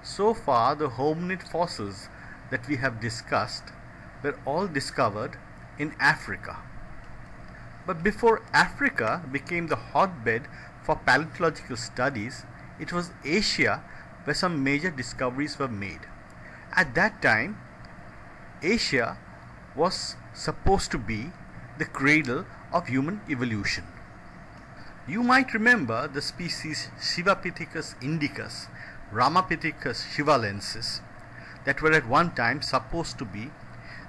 So far, the hominid fossils that we have discussed were all discovered in Africa. But before Africa became the hotbed for paleontological studies, it was Asia where some major discoveries were made. At that time, Asia was supposed to be the cradle of human evolution. You might remember the species Shivapithecus indicus, Ramapithecus shivalensis, that were at one time supposed to be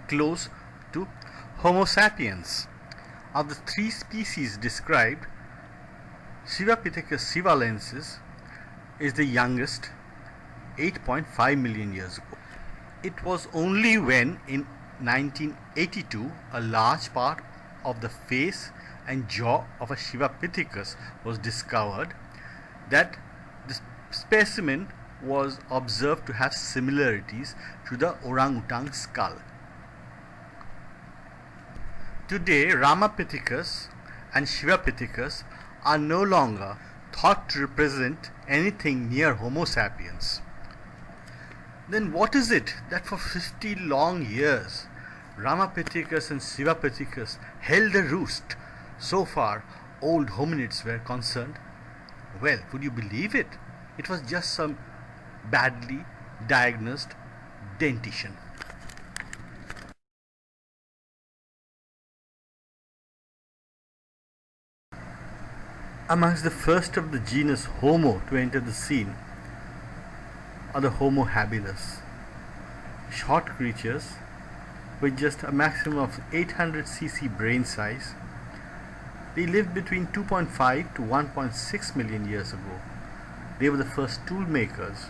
close to Homo sapiens. Of the three species described, Shivapithecus shivalensis is the youngest, 8.5 million years ago. It was only when in 1982 a large part of the face and jaw of a Shivapithecus was discovered that the specimen was observed to have similarities to the orangutan skull. Today, Ramapithecus and Shivapithecus are no longer thought to represent anything near Homo sapiens. Then what is it that for 50 long years Ramapithecus and Shivapithecus held a roost so far old hominids were concerned? Well, would you believe it? It was just some badly diagnosed dentition. Amongst the first of the genus Homo to enter the scene are the Homo habilis, short creatures with just a maximum of 800 cc brain size. They lived between 2.5 to 1.6 million years ago. They were the first tool makers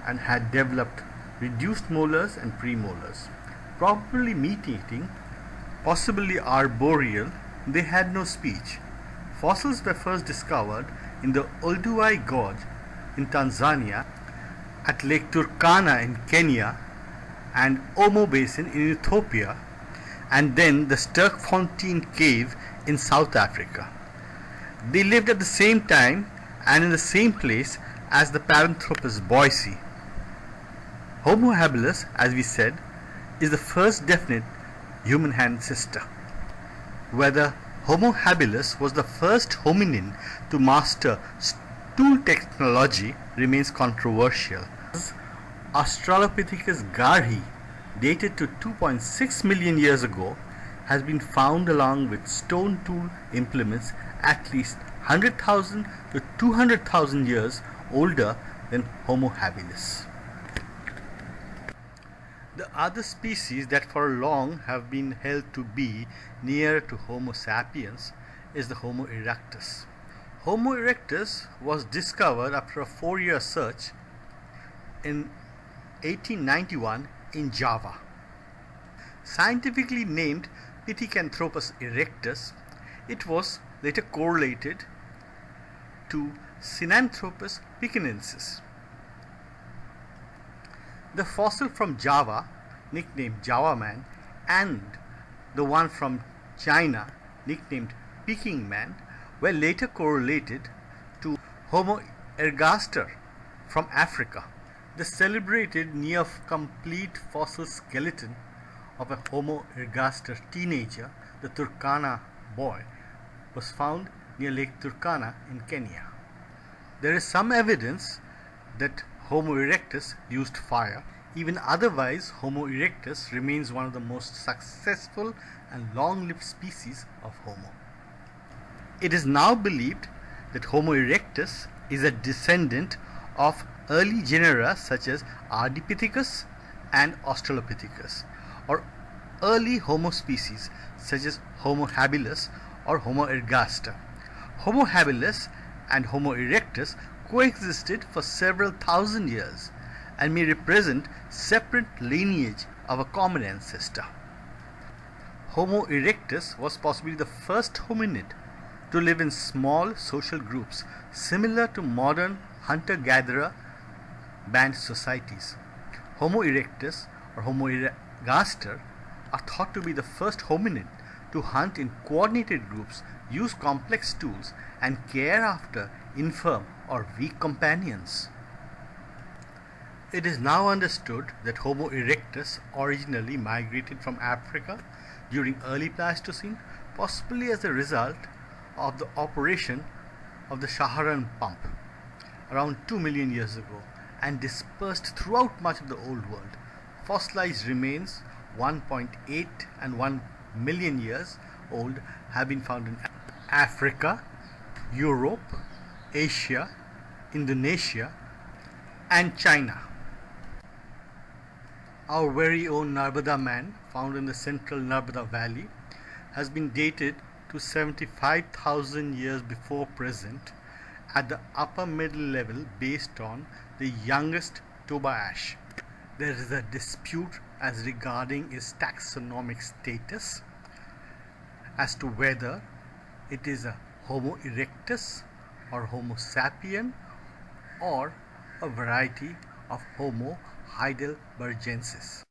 and had developed reduced molars and premolars. Probably meat-eating, possibly arboreal, they had no speech. Fossils were first discovered in the Olduvai Gorge in Tanzania, at Lake Turkana in Kenya, and Omo Basin in Ethiopia, and then the Sterkfontein Cave in South Africa. They lived at the same time and in the same place as the Paranthropus boise. Homo habilis, as we said, is the first definite human ancestor. Whether Homo habilis was the first hominin to master stool technology remains controversial. Australopithecus garhi, dated to 2.6 million years ago, has been found along with stone tool implements at least 100,000 to 200,000 years older than Homo habilis. The other species that for long have been held to be near to Homo sapiens is the Homo erectus. Homo erectus was discovered after a 4-year search in 1891 in Java. Scientifically named Pithecanthropus erectus, it was later correlated to Sinanthropus pekinensis. The fossil from Java, nicknamed Java Man, and the one from China, nicknamed Peking Man, were later correlated to Homo ergaster from Africa. The celebrated near complete fossil skeleton of a Homo ergaster teenager, the Turkana boy, was found near Lake Turkana in Kenya. There is some evidence that Homo erectus used fire. Even otherwise, Homo erectus remains one of the most successful and long-lived species of Homo. It is now believed that Homo erectus is a descendant of early genera such as Ardipithecus and Australopithecus, or early Homo species such as Homo habilis or Homo ergaster. Homo habilis and Homo erectus coexisted for several thousand years and may represent separate lineage of a common ancestor. Homo erectus was possibly the first hominid to live in small social groups similar to modern hunter-gatherer band societies. Homo erectus or Homo ergaster are thought to be the first hominid to hunt in coordinated groups, use complex tools, and care after infirm or weak companions. It is now understood that Homo erectus originally migrated from Africa during early Pleistocene, possibly as a result of the operation of the Saharan pump around 2 million years ago, and dispersed throughout much of the Old World. Fossilized remains 1.8 and 1 million years old have been found in Africa, Europe, Asia, Indonesia, and China. Our very own Narmada man, found in the central Narmada Valley, has been dated to 75,000 years before present at the upper middle level based on the youngest Toba ash. There is a dispute as regarding its taxonomic status as to whether it is a Homo erectus or Homo sapien or a variety of Homo heidelbergensis.